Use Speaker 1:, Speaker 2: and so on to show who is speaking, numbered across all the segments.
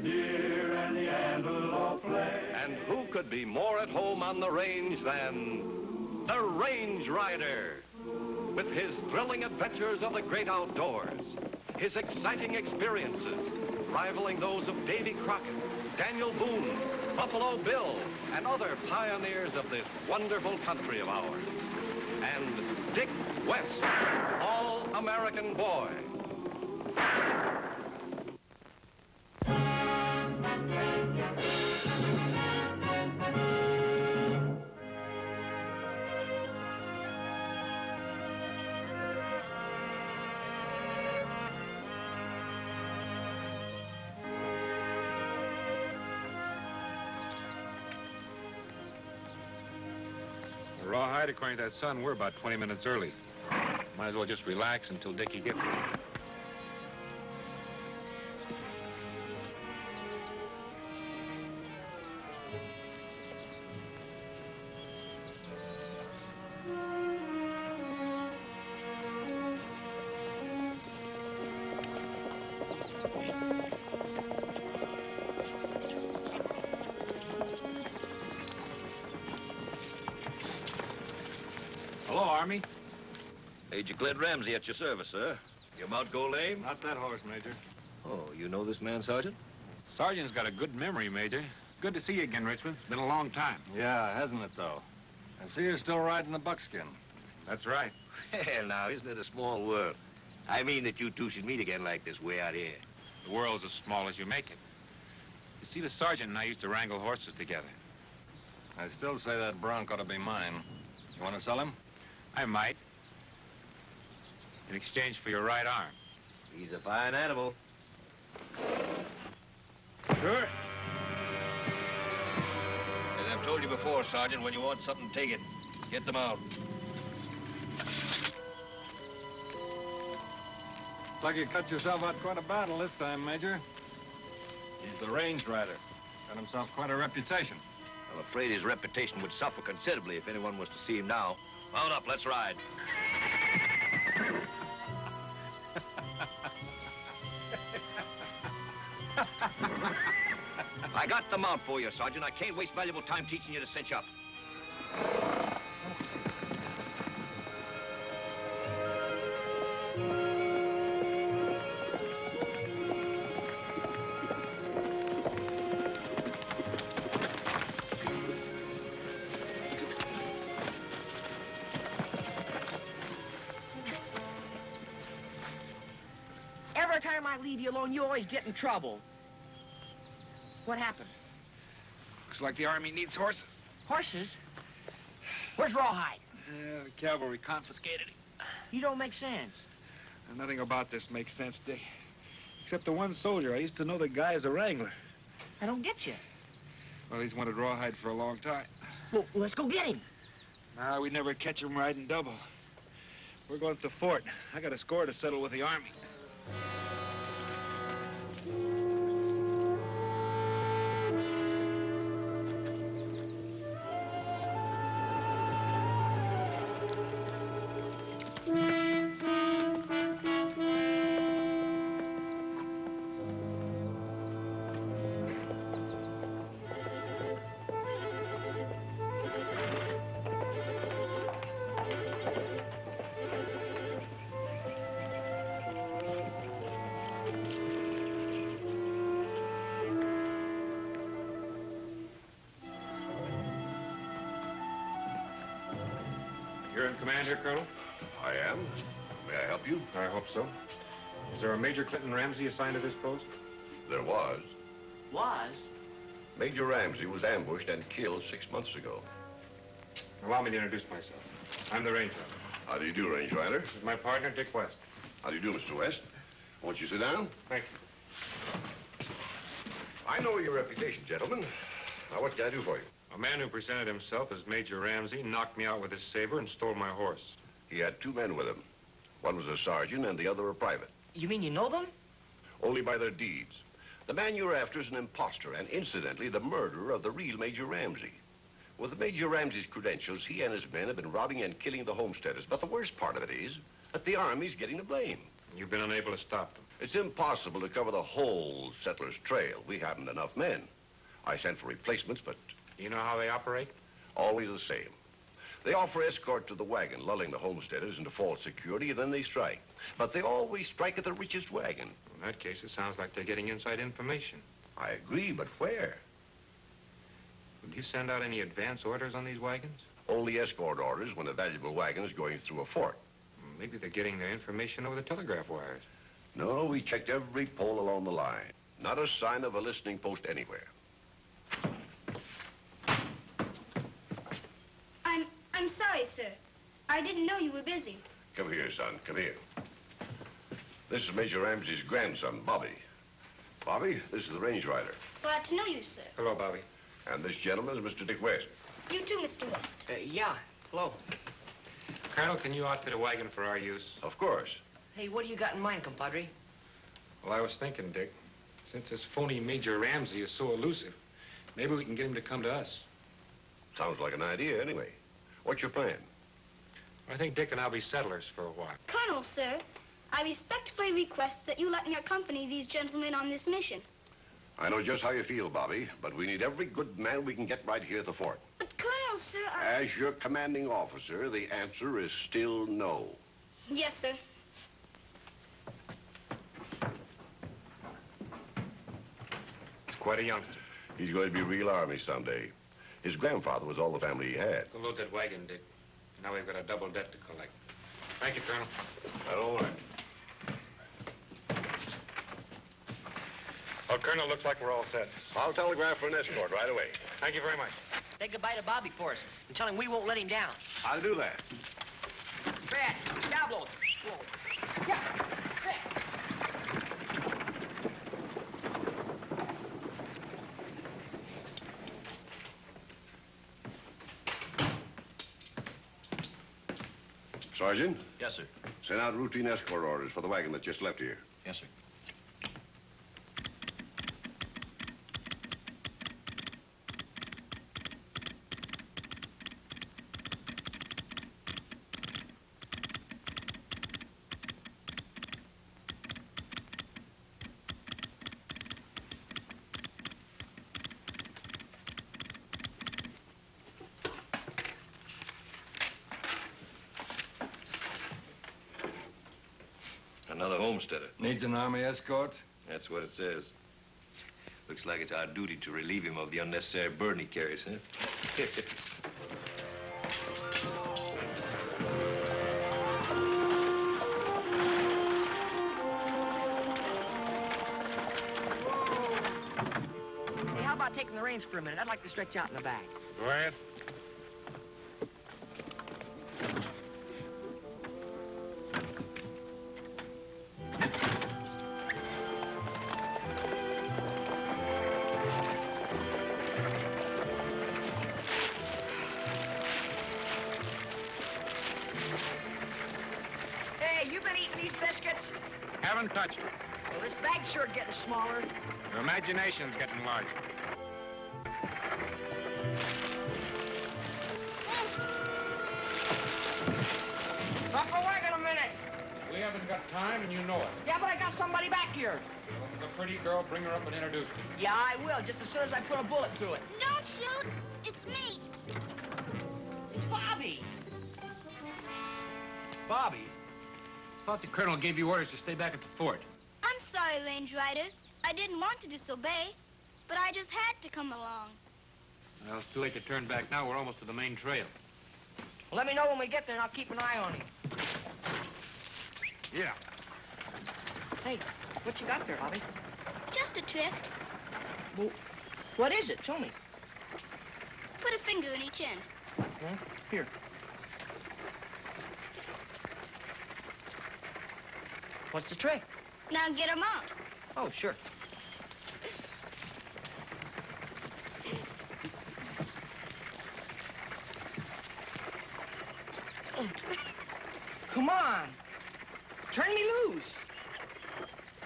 Speaker 1: deer and the antelope play.
Speaker 2: And who could be more at home on the range than the Range Rider? With his thrilling adventures of the great outdoors, his exciting experiences rivaling those of Davy Crockett, Daniel Boone, Buffalo Bill, and other pioneers of this wonderful country of ours. And Dick West, all-American boy.
Speaker 3: Rawhide, according to that sun, we're about 20 minutes early. Might as well just relax until Dickie gets here. Hello, Army.
Speaker 4: Major Clint Ramsey at your service, sir. Your mount go lame?
Speaker 3: Not that horse, Major.
Speaker 4: Oh, you know this man, Sergeant?
Speaker 3: Sergeant's got a good memory, Major. Good to see you again, Richmond. It's been a long time.
Speaker 5: Yeah, hasn't it, though? I see you're still riding the Buckskin.
Speaker 3: That's right.
Speaker 4: Hell, now, isn't it a small world? I mean that you two should meet again like this way out here.
Speaker 3: The world's as small as you make it. You see, the sergeant and I used to wrangle horses together.
Speaker 5: I still say that bronc ought to be mine. You want to sell him?
Speaker 3: I might. In exchange for your right arm.
Speaker 4: He's a fine animal.
Speaker 3: Sure.
Speaker 4: As I've told you before, Sergeant, when you want something, take it. Get them out.
Speaker 5: Looks like you cut yourself out quite a battle this time, Major. He's the Range Rider. Got himself quite a reputation.
Speaker 4: I'm afraid his reputation would suffer considerably if anyone was to see him now. Mount up, let's ride. I got the mount for you, Sergeant. I can't waste valuable time teaching you to cinch up.
Speaker 6: Every time I leave you alone, you always get in trouble. What happened?
Speaker 3: Looks like the Army needs horses.
Speaker 6: Horses? Where's Rawhide?
Speaker 3: The cavalry confiscated him.
Speaker 6: You don't make sense.
Speaker 3: Nothing about this makes sense, Dick. Except the one soldier. I used to know the guy as a wrangler.
Speaker 6: I don't get you.
Speaker 3: Well, he's wanted Rawhide for a long time.
Speaker 6: Well, let's go get him.
Speaker 3: Nah, we'd never catch him riding double. We're going to the fort. I got a score to settle with the Army. You're in command here, Colonel?
Speaker 2: I am. May I help you?
Speaker 3: I hope so. Is there a Major Clinton Ramsey assigned to this post?
Speaker 2: There was.
Speaker 6: Was?
Speaker 2: Major Ramsey was ambushed and killed 6 months ago.
Speaker 3: Allow me to introduce myself. I'm the Ranger.
Speaker 2: How do you do, Range Rider?
Speaker 3: This is my partner, Dick West.
Speaker 2: How do you do, Mr. West? Won't you sit down?
Speaker 3: Thank you.
Speaker 2: I know your reputation, gentlemen. Now, what can I do for you?
Speaker 3: A man who presented himself as Major Ramsey knocked me out with his saber and stole my horse.
Speaker 2: He had 2 men with him. One was a sergeant and the other a private.
Speaker 6: You mean you know them?
Speaker 2: Only by their deeds. The man you're after is an imposter and, incidentally, the murderer of the real Major Ramsey. With Major Ramsey's credentials, he and his men have been robbing and killing the homesteaders. But the worst part of it is that the Army's getting the blame.
Speaker 3: You've been unable to stop them.
Speaker 7: It's impossible to cover the whole settler's trail. We haven't enough men. I sent for replacements, but
Speaker 3: You know how they operate?
Speaker 7: always the same. They offer escort to the wagon, lulling the homesteaders into false security, and then they strike. But they always strike at the richest wagon.
Speaker 3: In that case, it sounds like they're getting inside information.
Speaker 7: I agree, but where?
Speaker 3: Would you send out any advance orders on these wagons?
Speaker 7: Only escort orders when a valuable wagon is going through a fort.
Speaker 3: Maybe they're getting their information over the telegraph wires.
Speaker 7: No, we checked every pole along the line. Not a sign of a listening post anywhere.
Speaker 8: I'm sorry, sir. I didn't know you were busy.
Speaker 7: Come here, son, come here. This is Major Ramsey's grandson, Bobby. Bobby, this is the range rider.
Speaker 8: Glad to know you, sir.
Speaker 3: Hello, Bobby.
Speaker 7: And this gentleman is Mr. Dick West.
Speaker 8: You too, Mr. West.
Speaker 6: Yeah. Hello.
Speaker 3: Colonel, can you outfit a wagon for our use?
Speaker 7: Of course.
Speaker 6: Hey, what do you got in mind, compadre?
Speaker 3: Well, I was thinking, Dick, since this phony Major Ramsey is so elusive, maybe we can get him to come to us.
Speaker 7: Sounds like an idea, anyway. What's your plan?
Speaker 3: I think Dick and I'll be settlers for a while.
Speaker 8: Colonel, sir, I respectfully request that you let me accompany these gentlemen on this mission.
Speaker 7: I know just how you feel, Bobby, but we need every good man we can get right here at the fort.
Speaker 8: But, Colonel, sir,
Speaker 7: As your commanding officer, the answer is still no.
Speaker 8: Yes, sir.
Speaker 3: He's quite a youngster.
Speaker 7: He's going to be real Army someday. His grandfather was all the family he had.
Speaker 3: Go load that wagon, Dick. Now we've got a double debt to collect. Thank you, Colonel.
Speaker 7: All right.
Speaker 3: Well, Colonel, looks like we're all set.
Speaker 7: I'll telegraph for an escort right away.
Speaker 3: Thank you very much.
Speaker 6: Say goodbye to Bobby for us and tell him we won't let him down.
Speaker 7: I'll do that.
Speaker 6: Brad, Diablo. Whoa. Yeah.
Speaker 7: Sergeant,
Speaker 4: Yes, sir.
Speaker 7: send out routine escort orders for the wagon that just left here.
Speaker 4: Yes, sir. Another homesteader.
Speaker 5: Needs an army escort?
Speaker 4: That's what it says. Looks like it's our duty to relieve him of the unnecessary burden he carries, huh?
Speaker 6: Hey, how about taking the reins for a minute? I'd like to stretch out in the back.
Speaker 3: Go ahead.
Speaker 6: Hey, you been eating these biscuits?
Speaker 3: Haven't touched it.
Speaker 6: Well, this bag's sure getting smaller.
Speaker 3: Your imagination's getting larger.
Speaker 6: Stop the wagon a minute.
Speaker 3: We haven't got time, and you know it.
Speaker 6: Yeah, but I got somebody back here.
Speaker 3: Well, if it's a pretty girl, bring her up and introduce me.
Speaker 6: Yeah, I will, just as soon as I put a bullet through it.
Speaker 8: Don't shoot. It's me.
Speaker 6: It's Bobby.
Speaker 3: Bobby? Thought the colonel gave you orders to stay back at the fort.
Speaker 8: I'm sorry, Range Rider. I didn't want to disobey, but I just had to come along.
Speaker 3: Well, it's too late to turn back now. We're almost to the main trail.
Speaker 6: Well, let me know when we get there, and I'll keep an eye on him.
Speaker 3: Yeah.
Speaker 6: Hey, what you got there, Bobby?
Speaker 8: Just a trick.
Speaker 6: Well, what is it? Show me.
Speaker 8: Put a finger in each end.
Speaker 6: Huh? Here. What's the trick?
Speaker 8: Now get 'em out.
Speaker 6: Oh, sure. Come on. Turn me loose.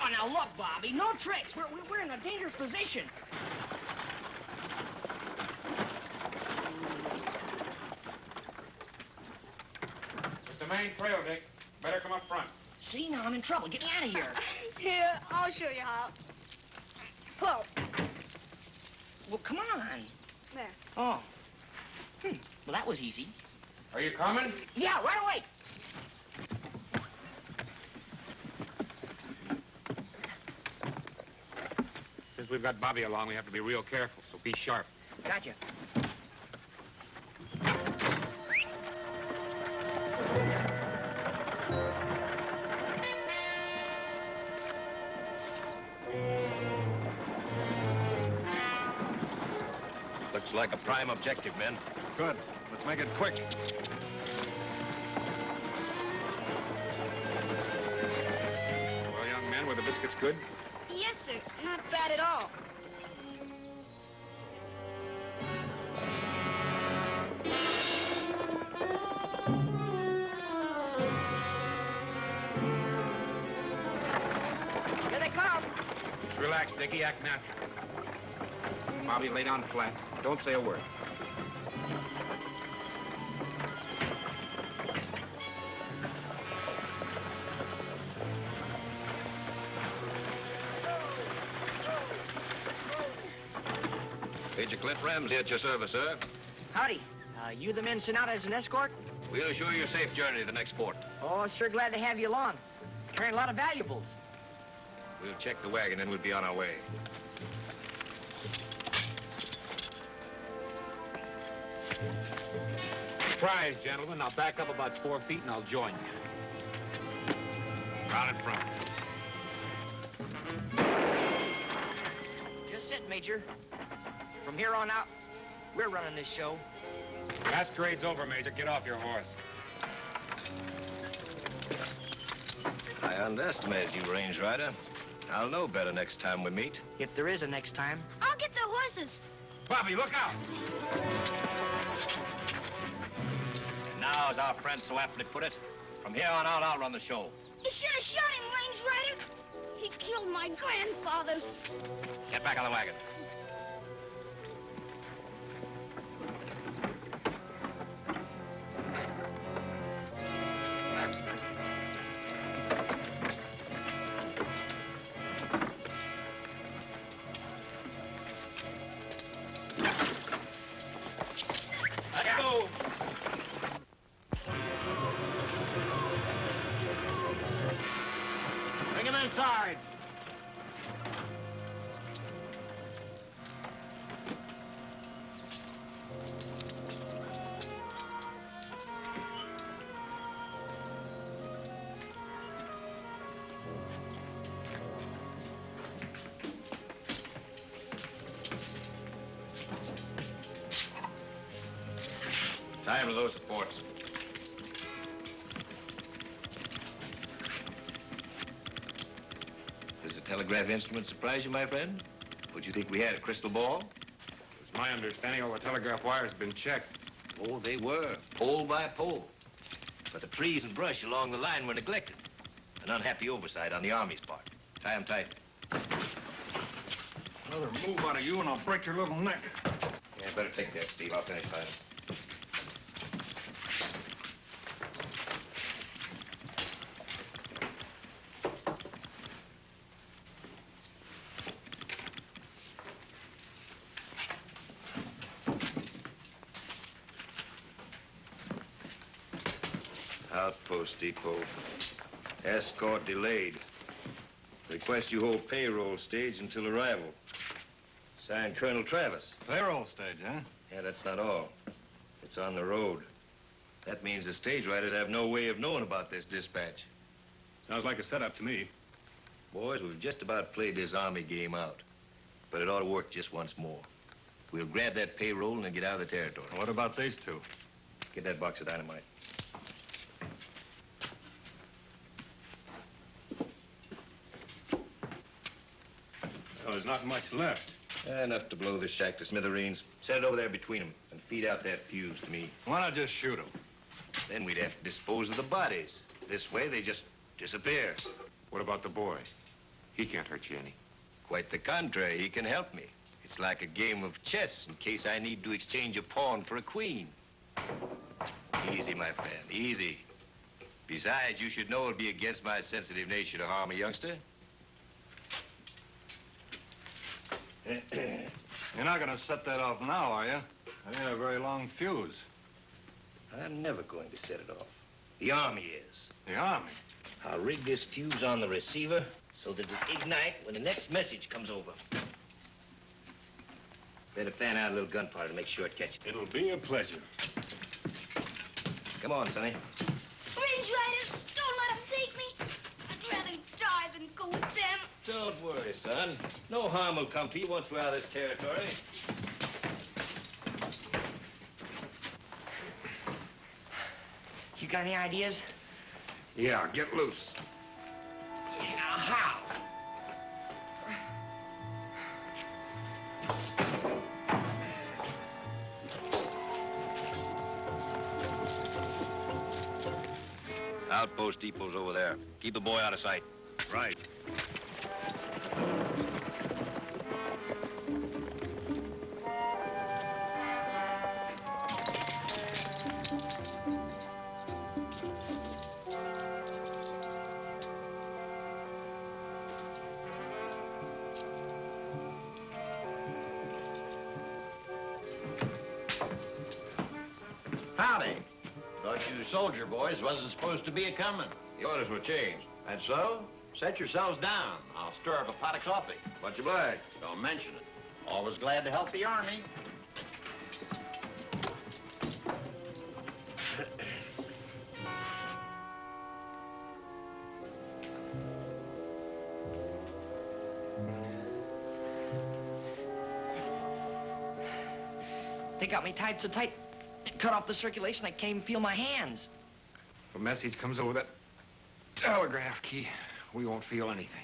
Speaker 6: Oh, now look, Bobby. No tricks. We're in a dangerous position.
Speaker 3: It's the main trail, Dick. Better come up front.
Speaker 6: See, now I'm in trouble. Get me out of here.
Speaker 8: Here, I'll show you how. Whoa.
Speaker 6: Well, come on.
Speaker 8: There.
Speaker 6: Oh. Well, that was easy.
Speaker 3: Are you coming?
Speaker 6: Yeah, right away.
Speaker 3: Since we've got Bobby along, we have to be real careful, so be sharp.
Speaker 6: Gotcha.
Speaker 4: Looks like a prime objective, men.
Speaker 5: Good. Let's make it quick.
Speaker 3: Well, young man, were the biscuits good?
Speaker 8: Yes, sir. Not bad at all.
Speaker 6: Here they come.
Speaker 3: Just relax, Dickie. Act natural. Bobby, lay down flat. Don't say a word.
Speaker 4: Major Clint Ramsey at your service, sir.
Speaker 6: Howdy. You the men sent out as an escort?
Speaker 4: We'll assure you a safe journey to the next port.
Speaker 6: Oh, sure glad to have you along. Carrying a lot of valuables.
Speaker 4: We'll check the wagon, and we'll be on our way.
Speaker 3: Surprise, gentlemen. I'll back up about 4 feet and I'll join you. Round in front.
Speaker 6: Just sit, Major. From here on out, we're running this show.
Speaker 3: Masquerade's over, Major. Get off your horse.
Speaker 4: I underestimate you, Range Rider. I'll know better next time we meet.
Speaker 6: If there is a next time.
Speaker 8: I'll get the horses.
Speaker 3: Bobby, look out!
Speaker 4: Now, as our friend so aptly put it, from here on out, I'll run the show.
Speaker 8: You should have shot him, Range Rider. He killed my grandfather.
Speaker 4: Get back on the wagon.
Speaker 6: Inside.
Speaker 4: Time to those supports. Does the telegraph instrument surprise you, my friend? Would you think we had a crystal ball?
Speaker 3: It's my understanding all the telegraph wires have been checked.
Speaker 4: Oh, they were, pole by pole. But the trees and brush along the line were neglected. An unhappy oversight on the Army's part. Tie 'em tight.
Speaker 5: Another move out of you and I'll break your little neck.
Speaker 4: Yeah, better take that, Steve. I'll finish tying 'em. Outpost depot. Escort delayed. Request you hold payroll stage until arrival. Signed, Colonel Travis.
Speaker 5: Payroll stage, huh?
Speaker 4: Yeah, that's not all. It's on the road. That means the stage riders have no way of knowing about this dispatch.
Speaker 5: Sounds like a setup to me.
Speaker 4: Boys, we've just about played this Army game out. But it ought to work just once more. We'll grab that payroll and then get out of the territory.
Speaker 5: What about these two?
Speaker 4: Get that box of dynamite.
Speaker 5: Well, there's not much left.
Speaker 4: Enough to blow this shack to smithereens. Set it over there between them and feed out that fuse to me.
Speaker 5: Why not just shoot them?
Speaker 4: Then we'd have to dispose of the bodies. This way, they just disappear.
Speaker 3: What about the boy? He can't hurt you any.
Speaker 4: Quite the contrary. He can help me. It's like a game of chess in case I need to exchange a pawn for a queen. Easy, my friend. Easy. Besides, you should know it'd be against my sensitive nature to harm a youngster.
Speaker 5: You're not gonna set that off now, are you? That ain't a very long fuse.
Speaker 4: I'm never going to set it off. The Army is.
Speaker 5: The Army?
Speaker 4: I'll rig this fuse on the receiver so that it'll ignite when the next message comes over. Better fan out a little gunpowder to make sure it catches.
Speaker 1: It'll be a pleasure.
Speaker 4: Come on, Sonny.
Speaker 8: Range Riders, don't let them take me. I'd rather die than go with them.
Speaker 4: Don't worry, son. No harm will come to you once we're out of this territory.
Speaker 6: You got any ideas?
Speaker 3: Yeah, get loose.
Speaker 6: Yeah, how?
Speaker 4: Outpost depot's over there. Keep the boy out of sight.
Speaker 1: Right.
Speaker 7: Howdy. Thought you soldier boys wasn't supposed to be a-coming.
Speaker 4: The orders were changed.
Speaker 7: And so, set yourselves down. I'll stir up a pot of coffee.
Speaker 4: What's your black?
Speaker 7: Don't mention it. Always glad to help the Army.
Speaker 6: They got me tied so tight, it cut off the circulation, I can't even feel my hands.
Speaker 3: If a message comes over that telegraph key, we won't feel anything.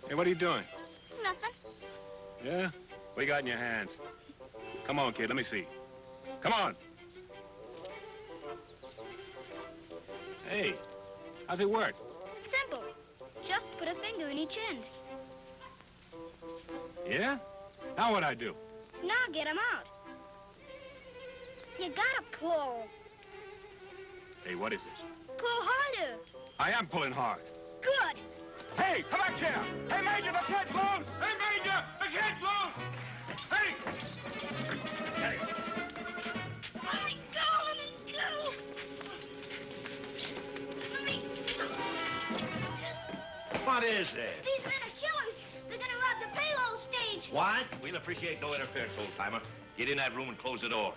Speaker 1: Hey, what are you doing?
Speaker 8: Nothing.
Speaker 1: Yeah? What you got in your hands? Come on, kid, let me see. Come on. Hey, how's it work?
Speaker 8: Simple. Just put a finger in each end.
Speaker 1: Yeah? Now what I do?
Speaker 8: Now get him out. You gotta pull.
Speaker 1: Hey, what is this?
Speaker 8: Pull harder.
Speaker 1: I am pulling hard.
Speaker 8: Good.
Speaker 1: Hey, come back here! Hey, Major, the kid's loose! Hey, Major, the kid's loose! Hey! Hey!
Speaker 8: Let me go, let me go. Let me...
Speaker 7: What is that?
Speaker 8: These men are killers. They're gonna rob the payload stage.
Speaker 4: What? We'll appreciate no interference, old-timer. Get in that room and close the door.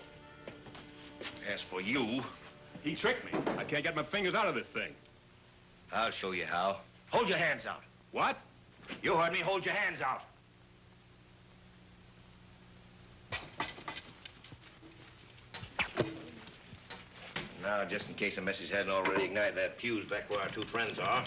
Speaker 4: As for you,
Speaker 1: He tricked me. I can't get my fingers out of this thing.
Speaker 4: I'll show you how. Hold your hands out.
Speaker 1: What?
Speaker 4: You heard me. Hold your hands out. Now, just in case the message hadn't already ignited that fuse back where our two friends are.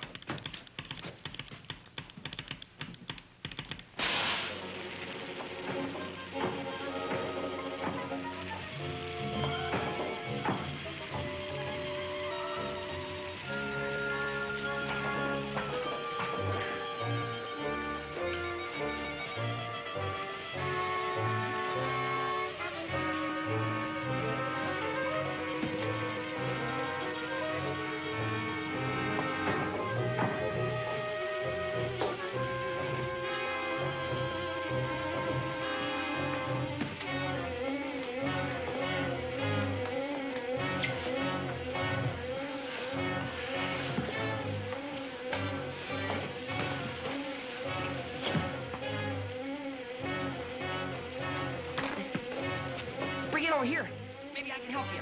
Speaker 6: Bring it over here. Maybe I can help you.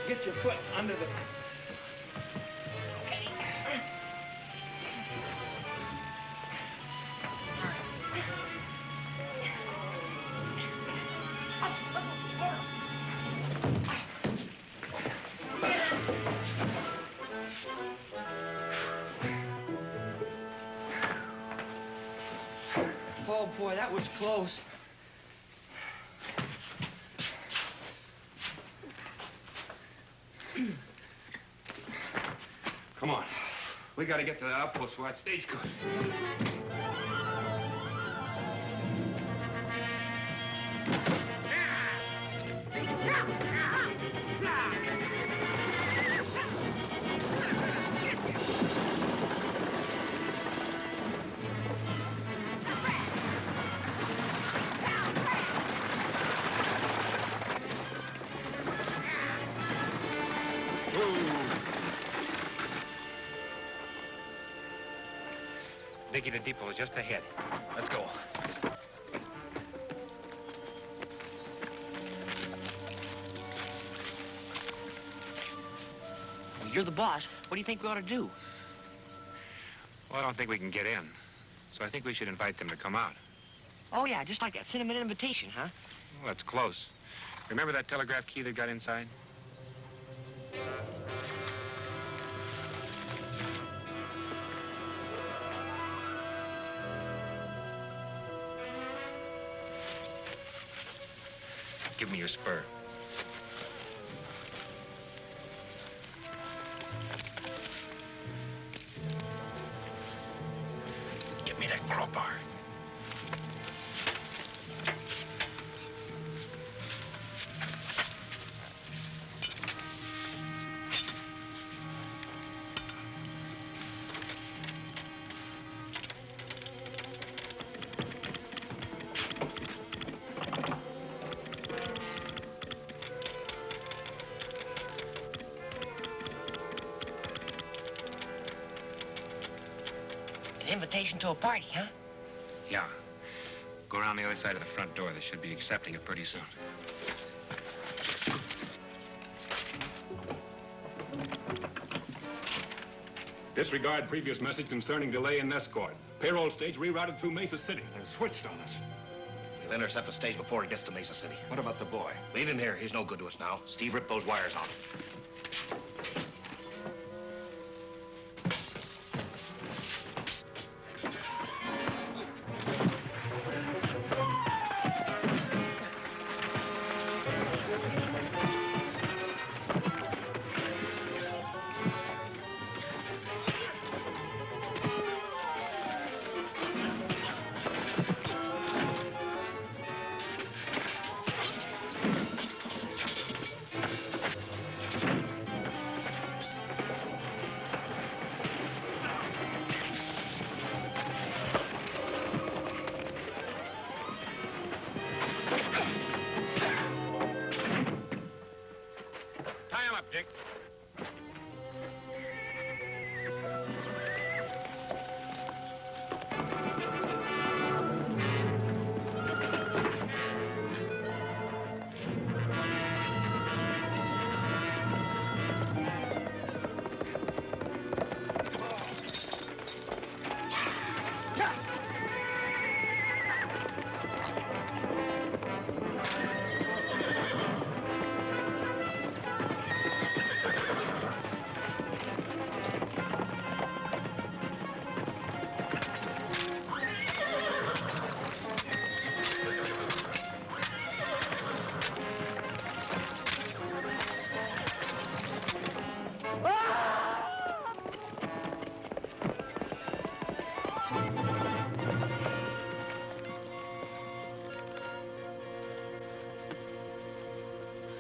Speaker 3: Get your foot under the...
Speaker 6: Okay. boy, that was close.
Speaker 3: Come on. We gotta get to the outpost for that stagecoach. Dickie, the depot is just ahead. Let's go.
Speaker 6: Well, you're the boss. What do you think we ought to do?
Speaker 3: Well, I don't think we can get in. So I think we should invite them to come out.
Speaker 6: Oh, yeah, just like that. Send them an invitation, huh?
Speaker 3: Well, that's close. Remember that telegraph key that got inside? Give me your spur. Give me that crowbar.
Speaker 6: Invitation to a party, huh?
Speaker 3: Yeah. Go around the other side of the front door. They should be accepting it pretty soon.
Speaker 5: Disregard previous message concerning delay in escort. Payroll stage rerouted through Mesa City.
Speaker 7: They're switched on us.
Speaker 4: We'll intercept the stage before it gets to Mesa City.
Speaker 7: What about the boy?
Speaker 4: Leave him here. He's no good to us now. Steve ripped those wires out.
Speaker 3: Dick.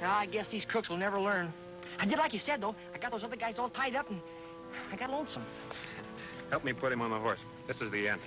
Speaker 6: I guess these crooks will never learn. I did like you said, though. I got those other guys all tied up, and I got lonesome.
Speaker 3: Help me put him on the horse. This is the end.